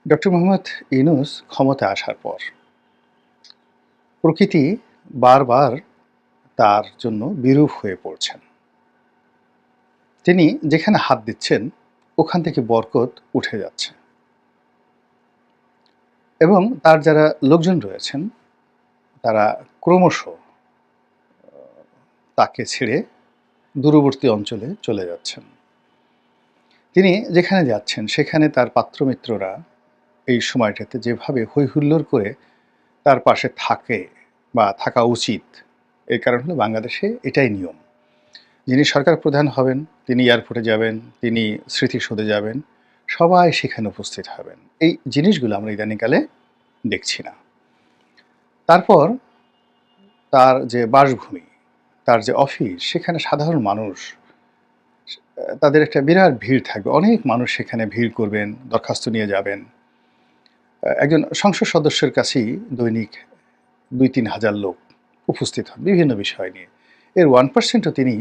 Doctor Mohammad Yunus ক্ষমতায় আসার পর প্রকৃতি বারবার তার জন্য বিরূপ হয়ে পড়ছেন। তিনি যেখানে হাত দিচ্ছেন ওখান থেকে বরকত উঠে যাচ্ছে এবং তার যারা লোকজন রয়েছেন তারা ক্রমশ তাকে ছেড়ে দূরবর্তী অঞ্চলে চলে যাচ্ছেন। তিনি যেখানে যাচ্ছেন সেখানে তার পাত্রমিত্ররা এই সময়টাতে যেভাবে হইহুল্লোড় করে তার পাশে থাকে বা থাকা উচিত, এর কারণ হলো বাংলাদেশে এটাই নিয়ম। যিনি সরকার প্রধান হবেন তিনি এয়ারপোর্টে যাবেন, তিনি স্মৃতিসৌধে যাবেন, সবাই সেখানে উপস্থিত হবেন। এই জিনিসগুলো আমরা ইদানিংকালে দেখছি না। তারপর তার যে বাসভূমি, তার যে অফিস, সেখানে সাধারণ মানুষ তাদের একটা বিরাট ভিড় থাকবে। অনেক মানুষ সেখানে ভিড় করবেন, দরখাস্ত নিয়ে যাবেন। একজন সংসদ সদস্যের কাছেই দৈনিক ২-৩ হাজার লোক উপস্থিত হন বিভিন্ন বিষয় নিয়ে। এর 1%ও তিনি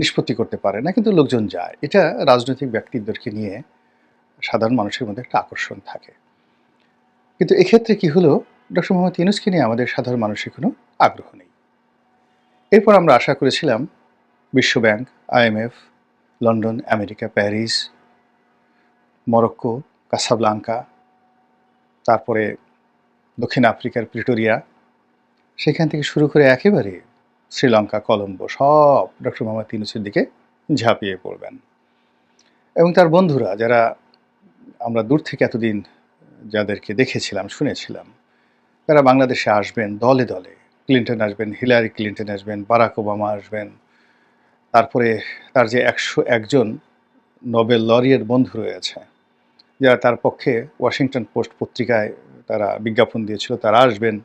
নিষ্পত্তি করতে পারে না, কিন্তু লোকজন যায়। এটা রাজনৈতিক ব্যক্তিদেরকে নিয়ে সাধারণ মানুষের মধ্যে একটা আকর্ষণ থাকে। কিন্তু এক্ষেত্রে কি হলো, ডক্টর মোহাম্মদ ইউনূসকে নিয়ে আমাদের সাধারণ মানুষের কোনো আগ্রহ নেই। এরপর আমরা আশা করেছিলাম বিশ্বব্যাংক, IMF, London, America, Paris, Morocco, Casablanca, তারপরে দক্ষিণ আফ্রিকার প্রিটোরিয়া, সেখান থেকে শুরু করে একেবারে শ্রীলঙ্কা, কলম্বো সব ডক্টর মোহাম্মদ ইউনূসের দিকে ঝাঁপিয়ে পড়বেন। এবং তার বন্ধুরা যারা আমরা দূর থেকে এতদিন যাদেরকে দেখেছিলাম, শুনেছিলাম, তারা বাংলাদেশে আসবেন দলে দলে। ক্লিন্টন আসবেন, হিলারি ক্লিন্টন আসবেন, বারাক ওবামা আসবেন। তারপরে তার যে ১০১ জন নোবেল লরিয়েট বন্ধু রয়েছে, যারা তার পক্ষে ওয়াশিংটন পোস্ট পত্রিকায় তারা বিজ্ঞাপন দিয়েছিল, তারা আসবেন।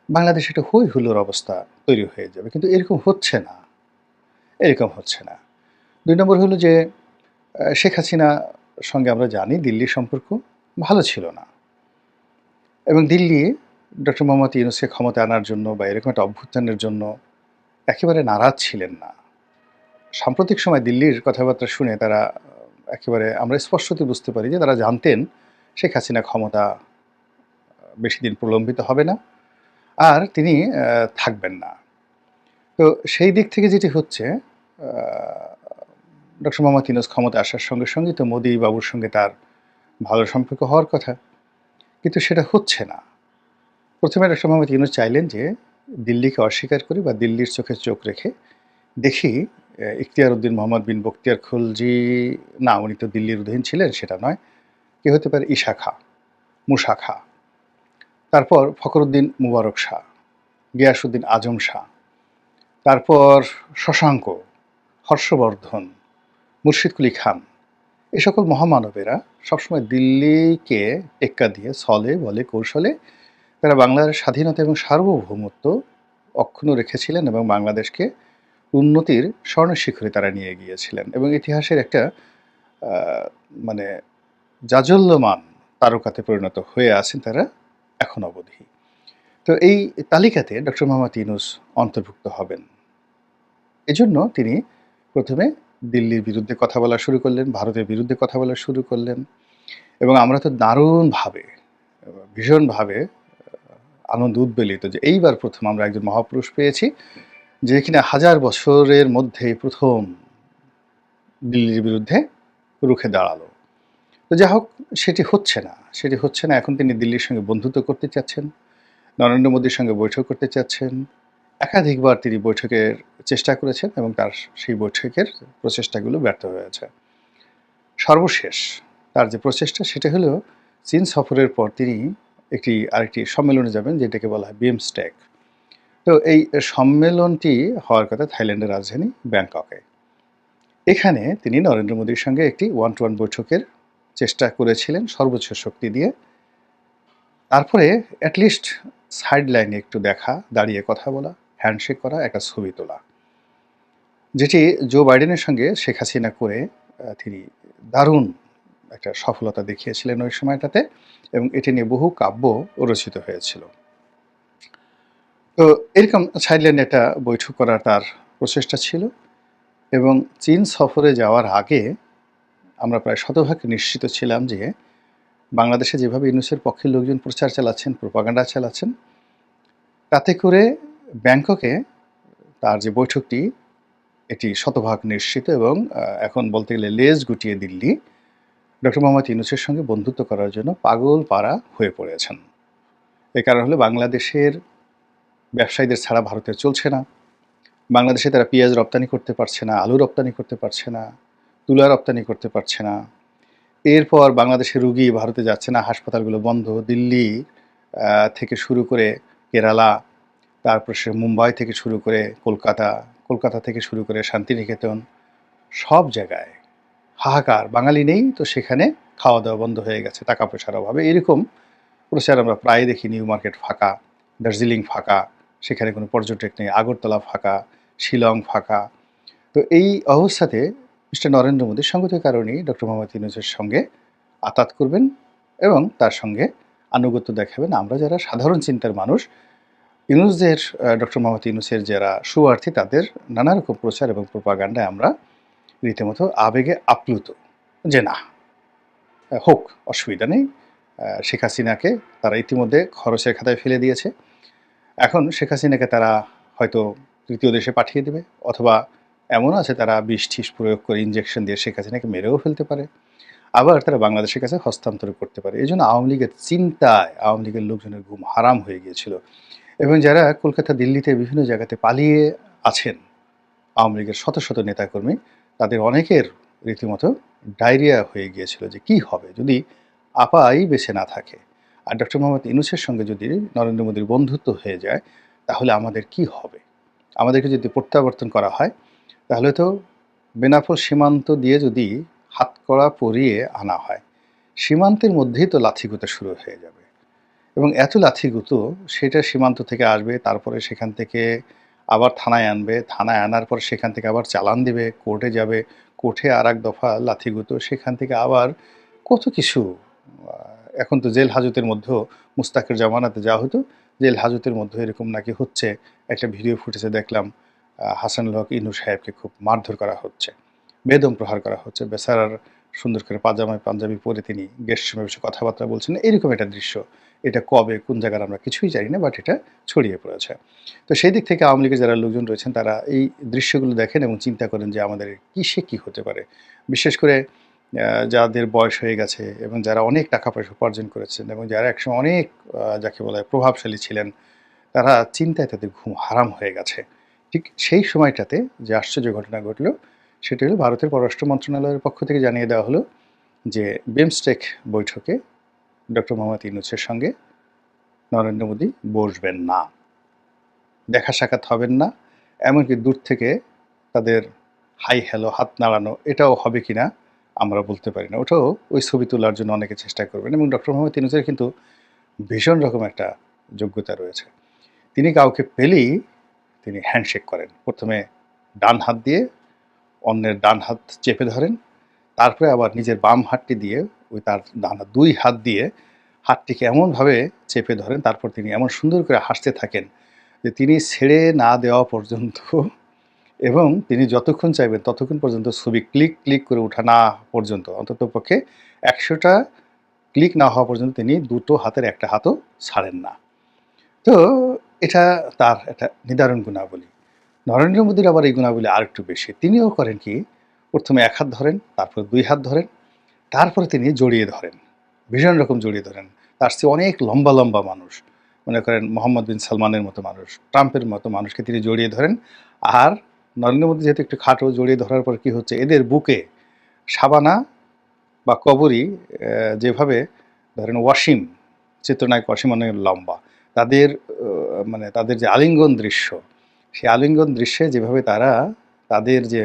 বাংলাদেশে একটা হই হুল্লোড় অবস্থা তৈরি হয়ে যাবে, কিন্তু এরকম হচ্ছে না। এরকম হচ্ছে না। ২ নম্বর হলো যে শেখ হাসিনার সঙ্গে আমরা জানি দিল্লির সম্পর্ক ভালো ছিল না, এবং দিল্লি ডক্টর মোহাম্মদ ইউনূসকে ক্ষমতায় আনার জন্য বা এরকম একটা অভ্যুত্থানের জন্য একেবারে নারাজ ছিলেন না। সাম্প্রতিক সময় দিল্লির কথাবার্তা শুনে তারা একেবারে আমরা স্পষ্টতই বুঝতে পারি যে তারা জানতেন শেখ হাসিনা ক্ষমতা বেশি দিন প্রলম্বিত হবে না, আর তিনি থাকবেন না। তো সেই দিক থেকে যেটি হচ্ছে, ডক্টর মোহাম্মদ ইউনূস ক্ষমতায় আসার সঙ্গে সঙ্গে তো মোদি বাবুর সঙ্গে তার ভালো সম্পর্ক হওয়ার কথা, কিন্তু সেটা হচ্ছে না। প্রথমে ডক্টর মোহাম্মদ ইউনূস চাইলেন যে দিল্লিকে অস্বীকার করি বা দিল্লির চোখে চোখ রেখে দেখি ইখতিয়ার উদ্দিন মোহাম্মদ বিন বখতিয়ার খলজি, না উনি তো দিল্লির অধীন ছিলেন, সেটা নয়, কে হতে পারে, ঈশা খাঁ, মুসা খাঁ, তারপর ফখরুদ্দিন মুবারক শাহ, গিয়াসউদ্দিন আজম শাহ, তারপর শশাঙ্ক, হর্ষবর্ধন, মুর্শিদ কুলি খান, এ সকল মহামানবেরা সবসময় দিল্লিকে টেক্কা দিয়ে ছলে বলে কৌশলে তারা বাংলার স্বাধীনতা এবং সার্বভৌমত্ব অক্ষুণ্ণ রেখেছিলেন এবং বাংলাদেশকে উন্নতির স্বর্ণশিখরে তারা নিয়ে গিয়েছিলেন, এবং ইতিহাসের একটা মানে জাজল্যমান তারকাতে পরিণত হয়ে আছেন তারা এখন অবধি। তো এই তালিকাতে ডক্টর মোহাম্মদ ইউনূস অন্তর্ভুক্ত হবেন। এজন্য তিনি প্রথমে দিল্লির বিরুদ্ধে কথা বলা শুরু করলেন, ভারতের বিরুদ্ধে কথা বলা শুরু করলেন, এবং আমরা তো দারুণভাবে, ভীষণভাবে আনন্দ উদ্বেলিত যে এইবার প্রথম আমরা একজন মহাপুরুষ পেয়েছি যে কিনা ১০০০ বছরের মধ্যে প্রথম দিল্লির বিরুদ্ধে রুখে দাঁড়ালো। তো যাই হোক, সেটি হচ্ছে না, সেটি হচ্ছে না। এখন তিনি দিল্লির সঙ্গে বন্ধুত্ব করতে চাচ্ছেন, নরেন্দ্র মোদীর সঙ্গে বৈঠক করতে চাচ্ছেন। একাধিকবার তিনি বৈঠকের চেষ্টা করেছেন এবং তার সেই বৈঠকের প্রচেষ্টাগুলো ব্যর্থ হয়েছে। সর্বশেষ তার যে প্রচেষ্টা সেটা হলো চীন সফরের পর তিনি আরেকটি সম্মেলনে যাবেন, যেটাকে বলা হয় বিমস্টেক। তো এই সম্মেলনটি হওয়ার কথা থাইল্যান্ডের রাজধানী ব্যাংককে। এখানে তিনি নরেন্দ্র মোদীর সঙ্গে একটি 1-to-1 বৈঠকের চেষ্টা করেছিলেন সর্বোচ্চ শক্তি দিয়ে। তারপরে অ্যাটলিস্ট সাইড লাইনে একটু দেখা, দাঁড়িয়ে কথা বলা, হ্যান্ডশেক করা, একটা ছবি তোলা, যেটি জো বাইডেনের সঙ্গে শেখ হাসিনা করে তিনি দারুণ একটা সফলতা দেখিয়েছিলেন ওই সময়টাতে, এবং এটি নিয়ে বহু কাব্য রচিত হয়েছিল। তো এরকম সাইড লাইনে একটা বৈঠক করার তার প্রচেষ্টা ছিল, এবং চীন সফরে যাওয়ার আগে আমরা প্রায় শতভাগ নিশ্চিত ছিলাম যে বাংলাদেশে যেভাবে ইউনূসের পক্ষের লোকজন প্রচার চালাচ্ছেন, প্রোপাগান্ডা চালাচ্ছেন, তাতে করে ব্যাংককে তার যে বৈঠকটি এটি শতভাগ নিশ্চিত এবং এখন বলতে গেলে লেজ গুটিয়ে দিল্লি ডক্টর মোহাম্মদ ইউনূসের সঙ্গে বন্ধুত্ব করার জন্য পাগল পাড়া হয়ে পড়েছেন। এর কারণ হলো বাংলাদেশের ব্যবসায়ীদের ছাড়া ভারতের চলছে না। বাংলাদেশে তারা পেঁয়াজ রপ্তানি করতে পারছে না, আলু রপ্তানি করতে পারছে না, তুলা রপ্তানি করতে পারছে না। এরপর বাংলাদেশের রুগী ভারতে যাচ্ছে না, হাসপাতালগুলো বন্ধ। দিল্লি থেকে শুরু করে কেরালা, তারপর সে মুম্বাই থেকে শুরু করে কলকাতা, কলকাতা থেকে শুরু করে শান্তিনিকেতন, সব জায়গায় হাহাকার। বাঙালি নেই তো সেখানে খাওয়া দাওয়া বন্ধ হয়ে গেছে টাকা পয়সার অভাবে। এরকম প্রচার আমরা প্রায় দেখি। নিউ মার্কেট ফাঁকা, দার্জিলিং ফাঁকা, সেখানে কোনো পর্যটক নেই, আগরতলা ফাঁকা, শিলং ফাঁকা। তো এই অবস্থাতে মিস্টার নরেন্দ্র মোদীর সঙ্গতির কারণেই ডক্টর মোহাম্মদ ইউনূসের সঙ্গে আতাত করবেন এবং তার সঙ্গে আনুগত্য দেখাবেন। আমরা যারা সাধারণ চিন্তার মানুষ, ইউনূসদের ডক্টর মোহাম্মদ ইউনূসের যারা শুভার্থী, তাদের নানা রকম প্রচার এবং প্রোপাগান্ডায় আমরা রীতিমতো আবেগে আপ্লুত যে না হোক, অসুবিধা নেই। শেখ হাসিনাকে তারা ইতিমধ্যে খরচের খাতায় ফেলে দিয়েছে। এখন শেখ হাসিনাকে তারা হয়তো তৃতীয় দেশে পাঠিয়ে দেবে, অথবা এমনও আছে তারা বিষ-টিষ প্রয়োগ করে ইনজেকশন দিয়ে শেখ হাসিনাকে মেরেও ফেলতে পারে। আবার তারা বাংলাদেশের কাছে হস্তান্তর করতে পারে। এই জন্য আওয়ামী লীগের চিন্তায় আওয়ামী লীগের লোকজনের ঘুম হারাম হয়ে গিয়েছিল এবং যারা কলকাতা, দিল্লিতে বিভিন্ন জায়গাতে পালিয়ে আছেন আওয়ামী লীগের শত শত নেতাকর্মী, তাদের অনেকের রীতিমতো ডায়রিয়া হয়ে গিয়েছিল যে কি হবে যদি আপাই বেঁচে না থাকে, আর ডক্টর মোহাম্মদ ইউনূসের সঙ্গে যদি নরেন্দ্র মোদীর বন্ধুত্ব হয়ে যায় তাহলে আমাদের কি হবে। আমাদেরকে যদি প্রত্যাবর্তন করা হয় তাহলে তো বেনাপোল সীমান্ত দিয়ে যদি হাতকড়া পরিয়ে আনা হয়, সীমান্তের মধ্যেই তো লাথিগুতো শুরু হয়ে যাবে এবং এত লাথিগুতো সেটা সীমান্ত থেকে আসবে, তারপরে সেখান থেকে আবার থানায় আনবে, থানায় আনার পর সেখান থেকে আবার চালান দিবে, কোর্টে যাবে, কোর্টে আর এক দফা লাথিগুতো, সেখান থেকে আবার কত কিছু। এখন তো জেল হাজতের মধ্যেও মুস্তাকের জামানাতে যা হতো, জেল হাজতের মধ্যে এরকম নাকি হচ্ছে। একটা ভিডিও ফুটেজে দেখলাম হাসানুল হক ইনু সাহেবকে খুব মারধর করা হচ্ছে, বেদম প্রহার করা হচ্ছে। বেচারার সুন্দর করে পাঞ্জাবি পরে তিনি গেস্ট রুমে বসে কথাবার্তা বলছেন, এরকম একটা দৃশ্য। এটা কবে কোন জায়গার আমরা কিছুই জানি না, বাট এটা ছড়িয়ে পড়েছে। তো সেই দিক থেকে আওয়ামী লীগের যারা লোকজন রয়েছেন তারা এই দৃশ্যগুলো দেখেন এবং চিন্তা করেন যে আমাদের কিসে কি হতে পারে। বিশেষ করে যাদের বয়স হয়ে গেছে এবং যারা অনেক টাকা পয়সা উপার্জন করেছেন এবং যারা একসময় অনেক যাকে বলা হয় প্রভাবশালী ছিলেন, তারা চিন্তায় তাদের ঘুম হারাম হয়ে গেছে। ঠিক সেই সময়টাতে যে আশ্চর্য ঘটনা ঘটল সেটি হলো ভারতের পররাষ্ট্র মন্ত্রণালয়ের পক্ষ থেকে জানিয়ে দেওয়া হলো যে বিমস্টেক বৈঠকে ডক্টর মোহাম্মদ ইউনূসের সঙ্গে নরেন্দ্র মোদী বসবেন না, দেখা সাক্ষাৎ হবেন না, এমনকি দূর থেকে তাদের হাই হ্যালো হাত নাড়ানো এটাও হবে কি না আমরা বলতে পারি না। ওটাও ওই ছবি তোলার জন্য অনেকে চেষ্টা করবেন এবং ডক্টর মোহাম্মদ ইউনূসের কিন্তু ভীষণ রকম একটা যোগ্যতা রয়েছে। তিনি কাউকে পেলেই তিনি হ্যান্ডশেক করেন। প্রথমে ডান হাত দিয়ে অন্যের ডান হাত চেপে ধরেন, তারপরে আবার নিজের বাম হাতটি দিয়ে ওই তার ডান দুই হাত দিয়ে হাতটিকে এমনভাবে চেপে ধরেন, তারপর তিনি এমন সুন্দর করে হাসতে থাকেন যে তিনি ছেড়ে না দেওয়া পর্যন্ত এবং তিনি যতক্ষণ চাইবেন ততক্ষণ পর্যন্ত ছবি ক্লিক ক্লিক করে ওঠা না পর্যন্ত, অন্ততপক্ষে ১০০টা ক্লিক না হওয়া পর্যন্ত তিনি দুটো হাতের একটা হাতও ছাড়েন না। তো এটা তার একটা নিদারুণ গুণাবলী। নরেন্দ্র মোদীর আবার এই গুণাবলী আরেকটু বেশি। তিনিও করেন কি, প্রথমে এক হাত ধরেন, তারপর দুই হাত ধরেন, তারপরে তিনি জড়িয়ে ধরেন, ভীষণ রকম জড়িয়ে ধরেন। তার চেয়ে অনেক লম্বা লম্বা মানুষ, মনে করেন মোহাম্মদ বিন সালমানের মতো মানুষ, ট্রাম্পের মতো মানুষকে তিনি জড়িয়ে ধরেন। আর নরেন্দ্র মোদী যেহেতু একটু খাটো, জড়িয়ে ধরার পর কি হচ্ছে, এদের বুকে শাবানা বা কবরী যেভাবে ধরেন ওয়াসিম, চিত্রনায়ক ওয়াসিম অনেক লম্বা, তাদের মানে তাদের যে আলিঙ্গন দৃশ্য, সেই আলিঙ্গন দৃশ্যে যেভাবে তারা তাদের যে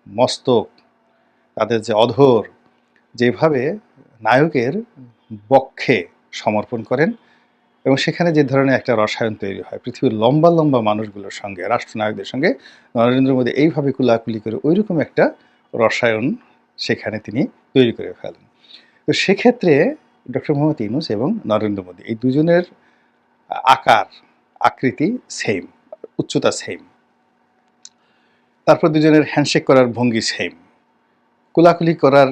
মস্তক, তাদের যে অধর যেভাবে নায়কের বক্ষে সমর্পণ করেন এবং সেখানে যে ধরনের একটা রসায়ন তৈরি হয় পৃথিবীর লম্বা লম্বা মানুষগুলোর সঙ্গে, রাষ্ট্রনায়কদের সঙ্গে নরেন্দ্র মোদী এইভাবে কুলাকুলি করে ওইরকম একটা রসায়ন সেখানে তিনি তৈরি করে ফেলেন। তো সেক্ষেত্রে ডক্টর মোহাম্মদ ইউনূস এবং নরেন্দ্র মোদী এই দুজনের আকার আকৃতি সেম, উচ্চতা সেম, তারপর দুজনের হ্যান্ডশেক করার ভঙ্গি সেম, কোলাকুলি করার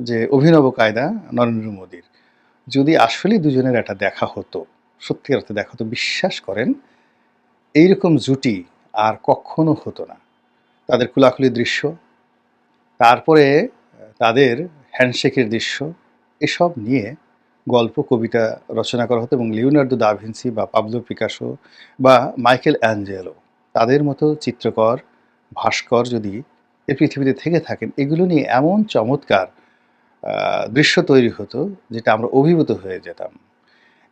যে অভিনব কায়দা নরেন্দ্র মোদীর, যদি আসলেই দুজনের একটা দেখা হতো, সত্যিকার অর্থে দেখা হতো, বিশ্বাস করেন এইরকম জুটি আর কখনো হতো না। তাদের কোলাকুলি দৃশ্য, তারপরে তাদের হ্যান্ডশেকের দৃশ্য, এসব নিয়ে গল্প, কবিতা রচনা করা হতো এবং লিওনার্দো দা ভিঞ্চি বা পাবলো পিকাসো বা মাইকেল অ্যাঞ্জেলো তাদের মতো চিত্রকর, ভাস্কর যদি এ পৃথিবীতে থেকে থাকেন, এগুলো নিয়ে এমন চমৎকার দৃশ্য তৈরি হতো যেটা আমরা অভিভূত হয়ে যেতাম।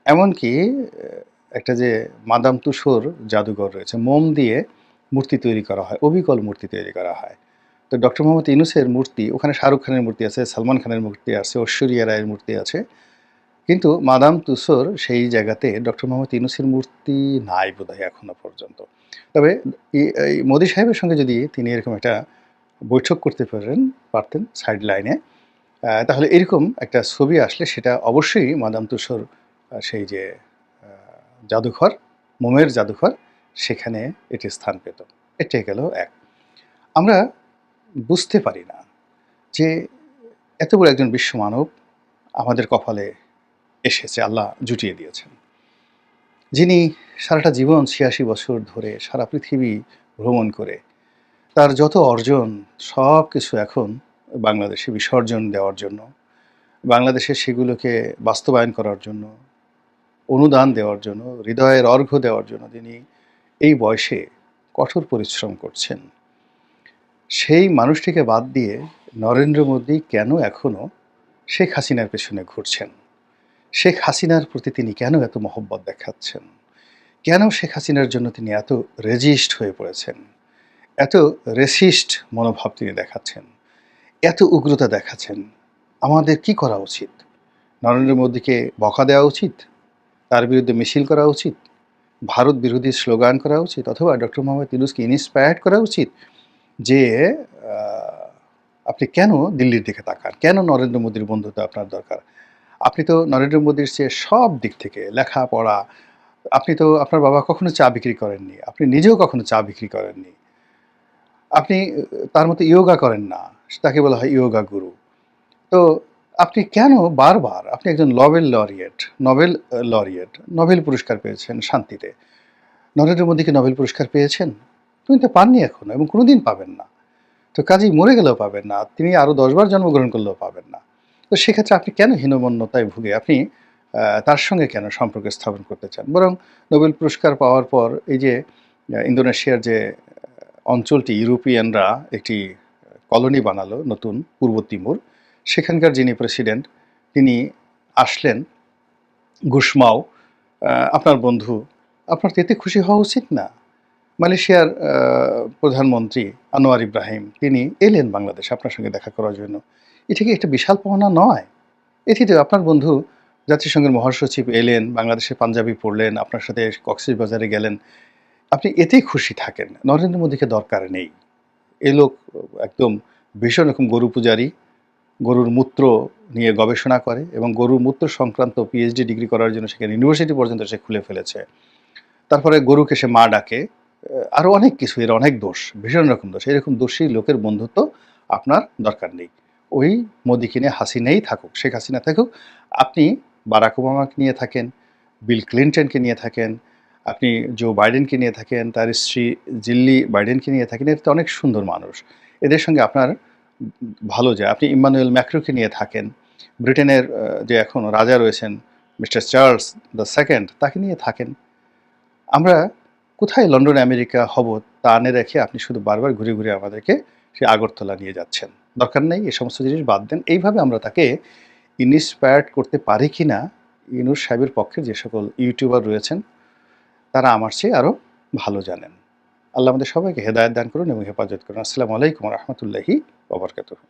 এমনকি একটা যে মাদাম তুসোর জাদুঘর রয়েছে, মোম দিয়ে মূর্তি তৈরি করা হয়, অবিকল মূর্তি তৈরি করা হয়। তো ডক্টর মোহাম্মদ ইউনূসের মূর্তি, ওখানে শাহরুখ খানের মূর্তি আছে, সালমান খানের মূর্তি আছে, ঐশ্বরিয়া রায়ের মূর্তি আছে। কিন্তু মাদাম তুসোর সেই জায়গাতে ডক্টর মোহাম্মদ ইউনূসের মূর্তি নাই বোধহয় এখনো পর্যন্ত। তবে এই মোদি সাহেবের সঙ্গে যদি তিনি এরকম একটা বৈঠক করতে পারতেন সাইড লাইনে, তাহলে এরকম একটা ছবি আসলে সেটা অবশ্যই মাদাম তুসোর সেই যে আ জাদুঘর, মোমের জাদুঘর, সেখানে এটি স্থান পেত। এটাই গেল এক। আমরা বুঝতে পারি না যে এত বড় একজন বিশ্বমানব আমাদের কপালে এসেছে, আল্লাহ জুটিয়ে দিয়েছেন। যিনি সারাটা জীবন ৮৬ বছর ধরে সারা পৃথিবী ভ্রমণ করে তার যত অর্জন সবকিছু এখন বাংলাদেশে বিসর্জন দেওয়ার জন্য, বাংলাদেশে সেগুলোকে বাস্তবায়ন করার জন্য, অনুদান দেওয়ার জন্য, হৃদয়ের অর্ঘ্য দেওয়ার জন্য তিনি এই বয়সে কঠোর পরিশ্রম করছেন। সেই মানুষটিকে বাদ দিয়ে নরেন্দ্র মোদী কেন এখনো শেখ হাসিনার পেছনে ঘুরছেন? শেখ হাসিনার প্রতি তিনি কেন এত মহব্বত দেখাচ্ছেন? কেন শেখ হাসিনার জন্য তিনি এত রেজিস্ট হয়ে পড়েছেন? এত রেসিস্ট মনোভাব তিনি দেখাচ্ছেন? এত উগ্রতা দেখাচ্ছেন? আমাদের কি করা উচিত? নরেন্দ্র মোদীকে বকা দেওয়া উচিত? তার বিরুদ্ধে মিছিল করা উচিত? ভারত বিরোধী স্লোগান করা উচিত? অথবা ডক্টর মোহাম্মদ ইউনূসকে ইন্সপায়ার্ড করা উচিত যে আ আপনি কেন দিল্লির দিকে তাকান? কেন নরেন্দ্র মোদীর বন্ধুত্ব আপনার দরকার? আপনি তো নরেন্দ্র মোদীর চেয়ে সব দিক থেকে লেখাপড়া, আপনি তো আপনার বাবা কখনো চা বিক্রি করেননি। আপনি নিজেও কখনো চা বিক্রি করেননি। আপনি তার মতো ইয়োগা করেন না। তাকে বলা হয় ইয়োগা গুরু। তো আপনি কেন বারবার, আপনি একজন নোবেল লরিয়েট, নোবেল পুরস্কার পেয়েছেন শান্তিতে। নরেন্দ্র মোদী কি নোবেল পুরস্কার পেয়েছেন? তিনি তো পাননি এখনো এবং কোনোদিন পাবেন না। তো কাজেই মরে গেলেও পাবেন না। তিনি আরও ১০ বার জন্মগ্রহণ করলেও পাবেন না। তো সেক্ষেত্রে আপনি কেন হীনমন্যতায় ভুগে আপনি তার সঙ্গে কেন সম্পর্ক স্থাপন করতে চান? বরং নোবেল পুরস্কার পাওয়ার পর এই যে ইন্দোনেশিয়ার যে অঞ্চলটি ইউরোপিয়ানরা একটি কলোনি বানালো নতুন পূর্ব তিমুর, সেখানকার যিনি প্রেসিডেন্ট তিনি আসলেন, গুশমাও আপনার বন্ধু, আপনার তো এতে খুশি হওয়া উচিত না? মালয়েশিয়ার প্রধানমন্ত্রী আনোয়ার ইব্রাহিম তিনি এলেন বাংলাদেশে আপনার সঙ্গে দেখা করার জন্য। এটা কি একটা বিশাল পাওনা নয়? এটি তো আপনার বন্ধু জাতিসংঘের মহাসচিব এলেন, বাংলাদেশে পাঞ্জাবি পড়লেন, আপনার সাথে কক্সবাজারে গেলেন। আপনি এতেই খুশি থাকেন। নরেন্দ্র মোদীকে দরকার নেই। এ লোক একদম ভীষণ রকম গরু পূজারী, গরুর মূত্র নিয়ে গবেষণা করে এবং গরুর মূত্র সংক্রান্ত পিএইচডি ডিগ্রি করার জন্য সেখানে ইউনিভার্সিটি পর্যন্ত সে খুলে ফেলেছে। তারপরে গরুকে সে মা ডাকে। আরও অনেক কিছু, এর অনেক দোষ, ভীষণ রকম দোষ। এরকম দোষী লোকের বন্ধুত্ব আপনার দরকার নেই। ওই মোদিকে নিয়ে হাসিনাই থাকুক, শেখ হাসিনা থাকুক। আপনি বারাক ওবামাকে নিয়ে থাকেন, বিল ক্লিনটনকে নিয়ে থাকেন, আপনি জো বাইডেনকে নিয়ে থাকেন, তার স্ত্রী জিল্লি বাইডেনকে নিয়ে থাকেন। এরা তো অনেক সুন্দর মানুষ। এদের সঙ্গে আপনার ভালো যায়। আপনি ইম্মানুয়েল ম্যাক্রোকে নিয়ে থাকেন। ব্রিটেনের যে এখন রাজা রয়েছেন মিস্টার চার্লস দ্য সেকেন্ড, তাকে নিয়ে থাকেন। আমরা কোথায় লন্ডন আমেরিকা হব তা না রেখে আপনি শুধু বারবার ঘুরে ঘুরে আমাদেরকে সেই আগরতলা নিয়ে যাচ্ছেন। দরকার নেই, এ সমস্ত জিনিস বাদ দেন। এইভাবে আমরা তাকে ইন্সপায়ার্ড করতে পারি কিনা ইউনূস সাহেবের পক্ষে যে সকল ইউটিউবার রয়েছেন তারা আমার চেয়ে আরও ভালো জানেন। আল্লাহ আমাদের সবাইকে হেদায়েত দান করুন এবং হেফাজত করুন। আসসালামু আলাইকুম ওয়া রাহমাতুল্লাহি ওয়া বারাকাতুহু।